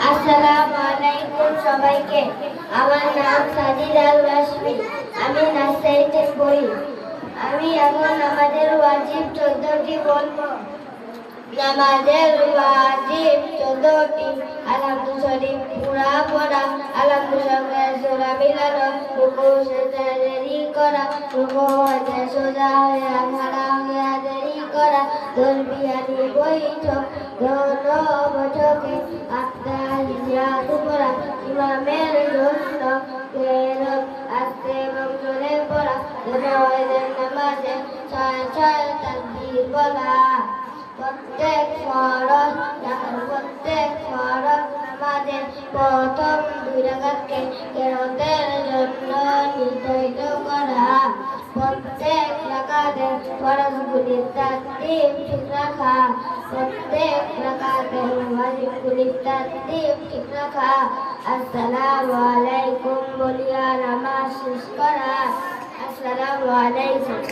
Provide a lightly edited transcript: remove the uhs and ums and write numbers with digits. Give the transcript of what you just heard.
আসসালামু আলাইকুম সবাইকে। আমার নাম সাজিদা রাশমি। আমি নার্সারিতে পড়ি। আমি এখন আমাদের ওয়াজিব 14টি বলবো। নামাজের ওয়াজিব 14টি। আলহামদু শরীফ পুরা পড়া, আলহামদু সঙ্গে সূরা মিলানো, রুকু সেজদা দেরি করা, রুকু হতে সোজা হয়ে খাড়া হয়ে দেরি করা, তসবিহানি বৈঠক, দোনো বৈঠকে আত্মাহিয়াত পড়া, ইমামের জন্য কেরত আস্তে এবং জোরে পড়া, দোনো নামাজে 6 তাকবীর বলা। প্রত্যেক ফরজ নামাজের প্রথম 2 রাকাতকে কেরাতের জন্য নির্ধারিত করা। প্রত্যেক রাকাতের ফরজগুলির তারতিব ঠিক রাখা। প্রত্যেক রাকাতের ওয়াজিবগুলির তারতিব ঠিক রাখা। আসসালামু আলাইকুম বলিয়া নামাজ শেষ করা। আসসালামু আলাইকুম।